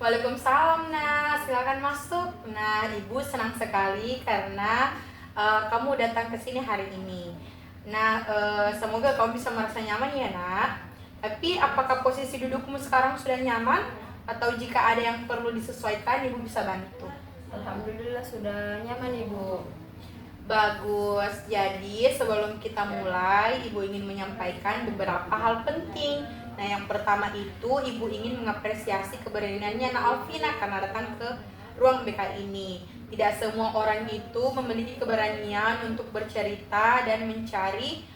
Waalaikumsalam, Nah. Silakan masuk. Nah, Ibu senang sekali karena kamu datang ke sini hari ini. Nah, semoga kamu bisa merasa nyaman ya, Nak. Tapi apakah posisi dudukmu sekarang sudah nyaman? Atau jika ada yang perlu disesuaikan, Ibu bisa bantu. Alhamdulillah sudah nyaman Ibu. Bagus. Jadi sebelum kita mulai, Ibu ingin menyampaikan beberapa hal penting. Nah, yang pertama itu Ibu ingin mengapresiasi keberaniannya Nak Alvina karena datang ke ruang BK ini. Tidak semua orang itu memiliki keberanian untuk bercerita dan mencari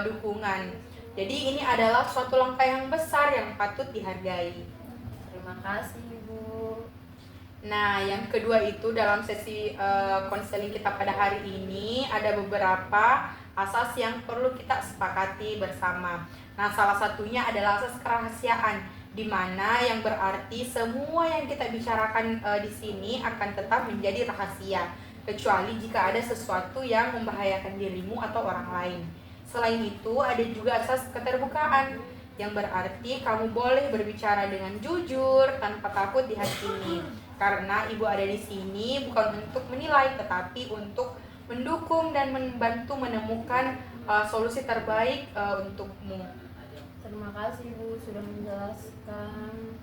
dukungan. Jadi ini adalah suatu langkah yang besar yang patut dihargai. Terima kasih Ibu. Nah, yang kedua itu dalam sesi konseling kita pada hari ini ada beberapa asas yang perlu kita sepakati bersama. Nah, salah satunya adalah asas kerahasiaan, di mana yang berarti semua yang kita bicarakan di sini akan tetap menjadi rahasia, kecuali jika ada sesuatu yang membahayakan dirimu atau orang lain. Selain itu, ada juga asas keterbukaan, yang berarti kamu boleh berbicara dengan jujur tanpa takut dihakimi. Karena Ibu ada di sini bukan untuk menilai, tetapi untuk mendukung dan membantu menemukan solusi terbaik untukmu. Terima kasih Ibu sudah menjelaskan.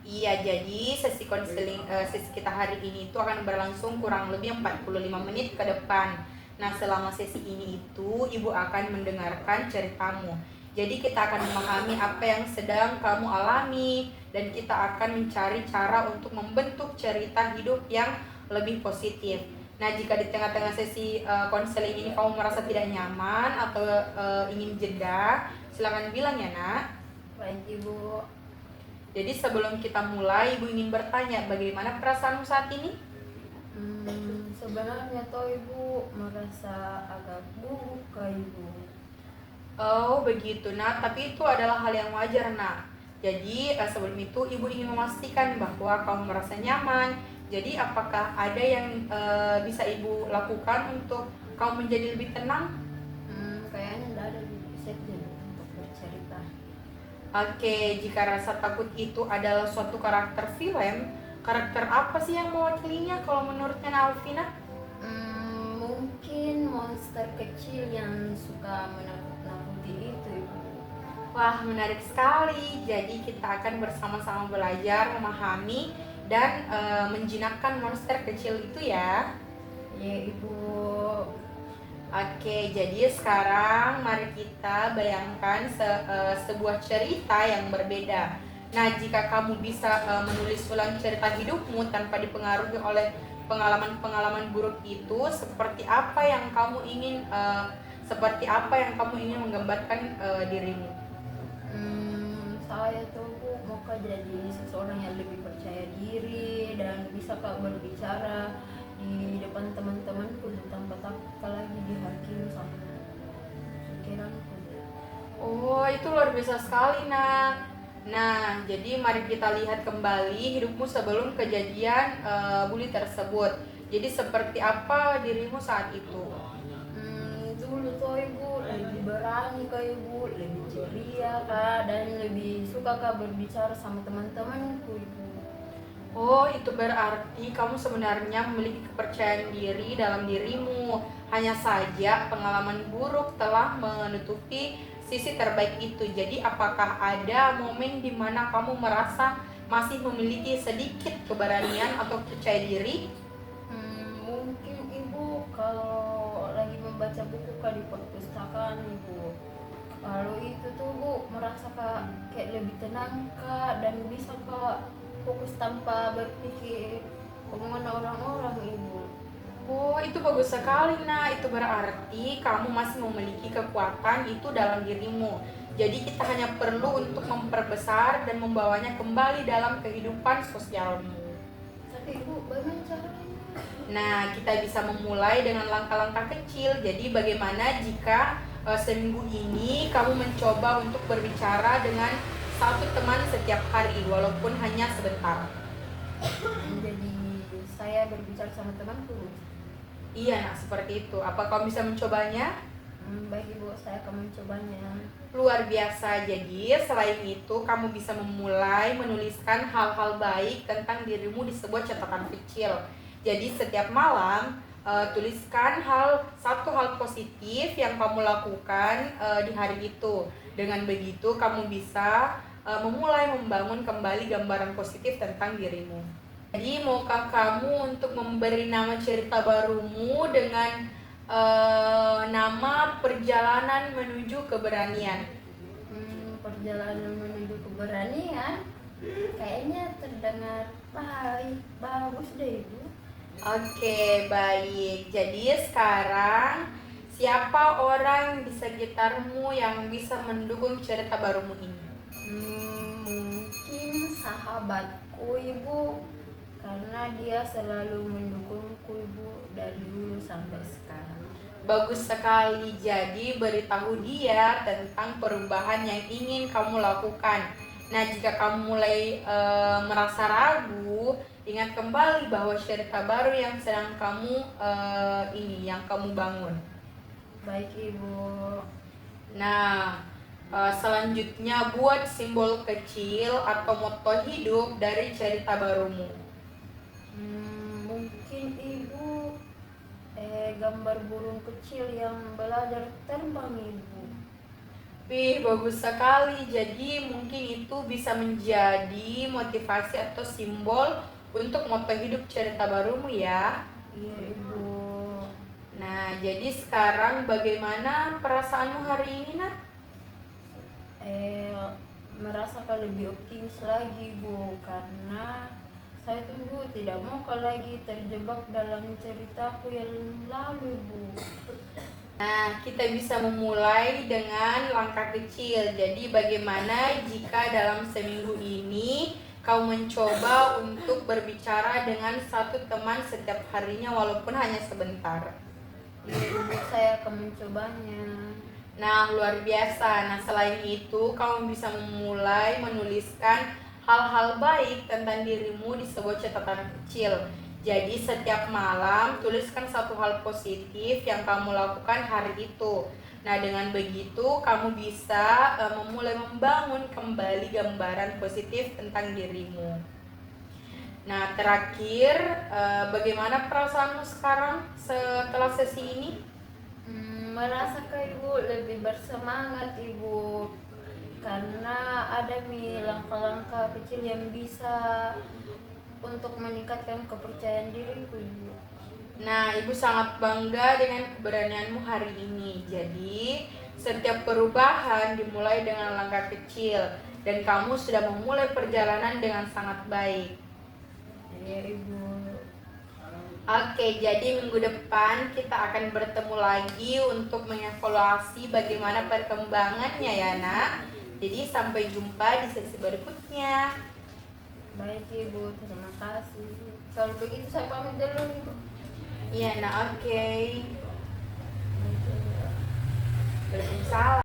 Iya, jadi sesi konseling sesi kita hari ini itu akan berlangsung kurang lebih 45 menit ke depan. Nah, selama sesi ini itu Ibu akan mendengarkan ceritamu. Jadi kita akan memahami apa yang sedang kamu alami dan kita akan mencari cara untuk membentuk cerita hidup yang lebih positif. Nah, jika di tengah-tengah sesi konseling ini kamu merasa tidak nyaman atau ingin jeda, silakan bilang ya, Nak. Baik Ibu. Jadi sebelum kita mulai, Ibu ingin bertanya bagaimana perasaanmu saat ini? Sebenarnya toh Ibu merasa agak buruk ke Ibu. Oh begitu, Nak. Tapi itu adalah hal yang wajar, Nak. Jadi sebelum itu Ibu ingin memastikan bahwa kamu merasa nyaman. Jadi apakah ada yang bisa Ibu lakukan untuk kamu menjadi lebih tenang? Kayaknya tidak ada Ibu, bisa jadi untuk bercerita. Oke, jika rasa takut itu adalah suatu karakter film, karakter apa sih yang mewakilinya kalau menurutnya Alvina? Mungkin monster kecil yang suka menakut-nakuti itu Ibu. Wah, menarik sekali. Jadi kita akan bersama-sama belajar memahami dan menjinakkan monster kecil itu ya. Ya Ibu. Oke, jadi sekarang mari kita bayangkan sebuah cerita yang berbeda. Nah, jika kamu bisa menulis ulang cerita hidupmu tanpa dipengaruhi oleh pengalaman-pengalaman buruk itu, seperti apa yang kamu ingin menggambarkan dirimu? Saya tuh Bu mau jadi seseorang yang lebih percaya diri dan bisa berbicara di depan teman-temanku tanpa takut lagi dihakimi sama pikiranku. Oh, itu luar biasa sekali, Nak. Nah, jadi mari kita lihat kembali hidupmu sebelum kejadian bully tersebut. Jadi seperti apa dirimu saat itu? Dulu tuh Ibu lebih berani ke Ibu, lebih ceria Kak, dan lebih suka Kak berbicara sama teman-temanku Ibu. Oh, itu berarti kamu sebenarnya memiliki kepercayaan diri dalam dirimu. Hanya saja pengalaman buruk telah menutupi sisi terbaik itu. Jadi apakah ada momen di mana kamu merasa masih memiliki sedikit keberanian atau percaya diri? Mungkin Ibu kalau lagi membaca buku Kak di perpustakaan Ibu. Kalau itu tuh Bu merasa Kak kayak lebih tenang Kak dan bisa Kak fokus tanpa berpikir omongan orang-orang Ibu. Oh, itu bagus sekali, Nah. Itu berarti kamu masih memiliki kekuatan itu dalam dirimu. Jadi kita hanya perlu untuk memperbesar dan membawanya kembali dalam kehidupan sosialmu. Tapi Ibu bagaimana caranya? Nah, kita bisa memulai dengan langkah-langkah kecil. Jadi bagaimana jika seminggu ini kamu mencoba untuk berbicara dengan satu teman setiap hari, walaupun hanya sebentar. Jadi saya berbicara sama temanku. Iya, Nak, seperti itu. Apa kamu bisa mencobanya? Baik Ibu, saya akan mencobanya. Luar biasa. Jadi, selain itu, kamu bisa memulai menuliskan hal-hal baik tentang dirimu di sebuah catatan kecil. Jadi, setiap malam tuliskan satu hal positif yang kamu lakukan di hari itu. Dengan begitu, kamu bisa memulai membangun kembali gambaran positif tentang dirimu. Jadi, maukah kamu untuk memberi nama cerita barumu dengan nama perjalanan menuju keberanian? Perjalanan menuju keberanian kayaknya terdengar bagus deh Ibu. Oke, baik. Jadi sekarang siapa orang di sekitarmu yang bisa mendukung cerita barumu ini? Mungkin sahabatku Ibu, karena dia selalu mendukungku Ibu dari dulu sampai sekarang. Bagus sekali. Jadi beritahu dia tentang perubahan yang ingin kamu lakukan. Nah, jika kamu mulai merasa ragu, ingat kembali bahwa cerita baru yang sedang kamu yang kamu bangun. Baik Ibu. Nah, selanjutnya buat simbol kecil atau moto hidup dari cerita barumu. Mungkin Ibu gambar burung kecil yang belajar terbang Ibu. Wih, bagus sekali. Jadi mungkin itu bisa menjadi motivasi atau simbol untuk moto hidup cerita barumu ya. Iya Ibu. Nah, jadi sekarang bagaimana perasaanmu hari ini, Nat? Merasakan lebih optimis lagi Bu, karena saya tunggu tidak mau lagi terjebak dalam ceritaku yang lalu Bu. Nah, kita bisa memulai dengan langkah kecil. Jadi bagaimana jika dalam seminggu ini kau mencoba untuk berbicara dengan satu teman setiap harinya walaupun hanya sebentar? Ya, Ibu, saya akan mencobanya. Nah, luar biasa. Nah, selain itu kamu bisa memulai menuliskan hal-hal baik tentang dirimu di sebuah catatan kecil. Jadi setiap malam tuliskan satu hal positif yang kamu lakukan hari itu. Nah, dengan begitu kamu bisa memulai membangun kembali gambaran positif tentang dirimu. Nah, terakhir, bagaimana perasaanmu sekarang setelah sesi ini? Merasakan Ibu lebih bersemangat Ibu, karena ada langkah-langkah kecil yang bisa untuk meningkatkan kepercayaan diriku Ibu. Nah, Ibu sangat bangga dengan keberanianmu hari ini. Jadi, setiap perubahan dimulai dengan langkah kecil dan kamu sudah memulai perjalanan dengan sangat baik. Iya Ibu. Oke, jadi minggu depan kita akan bertemu lagi untuk mengevaluasi bagaimana perkembangannya ya, Nak. Jadi sampai jumpa di sesi berikutnya. Baik Ibu, terima kasih. Kalau begitu saya pamit dulu Ibu. Iya, Nak. Oke. Waalaikumsalam.